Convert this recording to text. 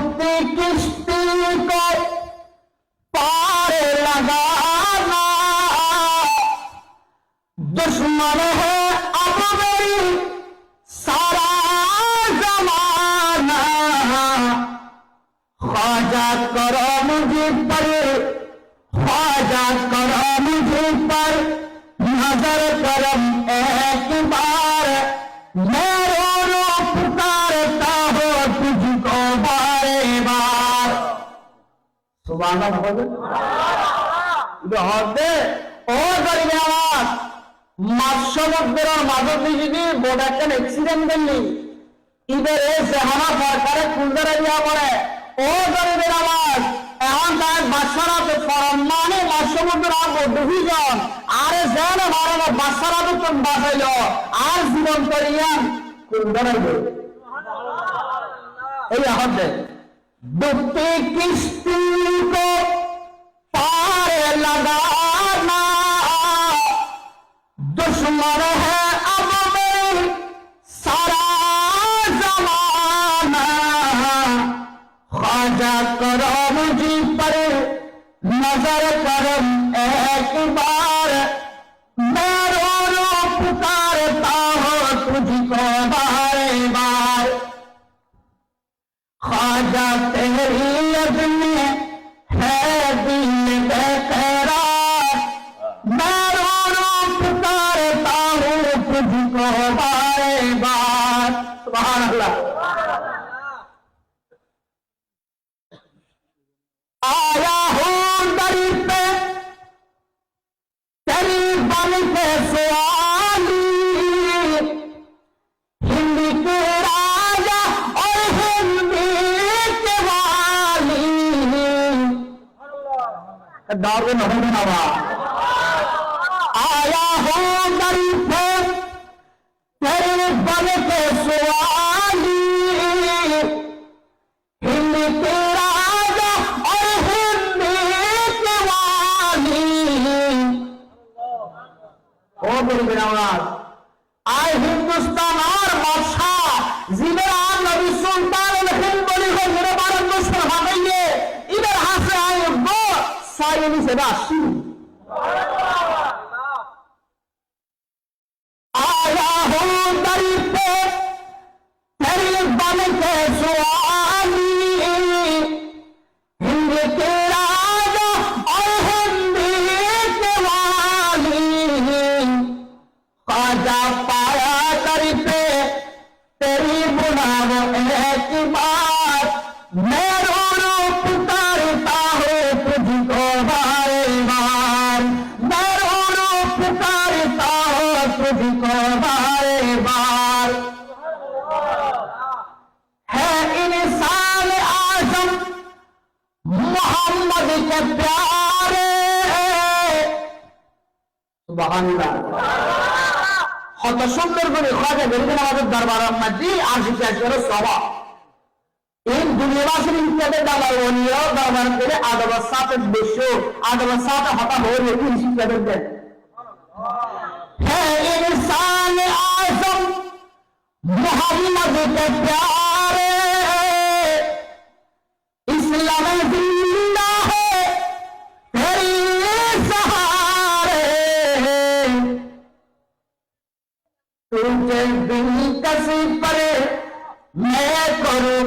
डूबती किश्ती को पार लगाना, दुश्मन है अब मेरी सारा जमाना, ख्वाजा करो मुझे पर, ख्वाजा करो मुझे पर नजर करम एक बार, मैं रो रो पुकारता हो तुझको बारे बार। सुभान अल्लाह হবে ও গরিবের আওয়াজ মাছ সমুদ্রের মাঝে যদি বড় একটা অ্যাক্সিডেন্ট করলি ইদের এই সেহানা সরকারে কুলদারে দিয়া পড়ে ও গরিবের আওয়াজ এখন তার বাদশারাতে ফরমানে মাছ সমুদ্রের আগ দুইজন আর যেন মারানো বাদশারাতে তো বাঁচাইল আর জীবন করিয়ান কুলদারে এই হবে डूबती किश्ती को पार लगाना, दुश्मन है अब मेरी सारा जमाना, ख्वाजा करो मुझे पर नजर करम एक बार, मैं रो रो पुकारता हो तुझको बारे बार, ख्वाजा तेरी यद में है दिल बेकरार, मैं रो रो पुकारता हूँ तुझको बारे बार। सुभान अल्लाह। आया हूँ दर पे तेरी बन के सवाली, हिंदी के राजा और हिंदी के वाली, दारुन हुनवा आया हूँ दर पे तेरे बन के सवाली, हिंदी के राजा और हिंदी के वाली, ओ मेरी आवाज आए हिंदुस्तान और बादशाह जिबरा नबी सुल्तान हिंद बनी हो मेरे भारत दुश्मन भागेंगे इधर हाथ से आए वो सायनी से राशि आया हूँ दर पे तेरे बन के सवाली, हिंद के राजा और हिंदी के वाली, ख्वाजा पाया कर पे तेरी बुलाओ एक बार, मैं रो रो पुकारता हूँ तुझको बारे बार, मैं रो रो पुकारता हूँ तुझको बारे बार। है इंसान आजम मोहम्मद के प्यारे, सुभान अल्लाह। কত সুন্দর করে খাজা বেরিয়ে আমাদের দরবারের মধ্যে আশিক আসলে সভা এই দুনিয়াবাসীর ইত্যাদি দাবার ওনিও দরবার করে আদাবার সাথে বসে আদাবার সাথে হতা হয়ে রেখে শিক্ষা দেন है इंसान आजम मोहम्मद के प्यारे, इस्लाम जिंदा है तेरी सहारे, तुझे बिन किसी पर मैं करूं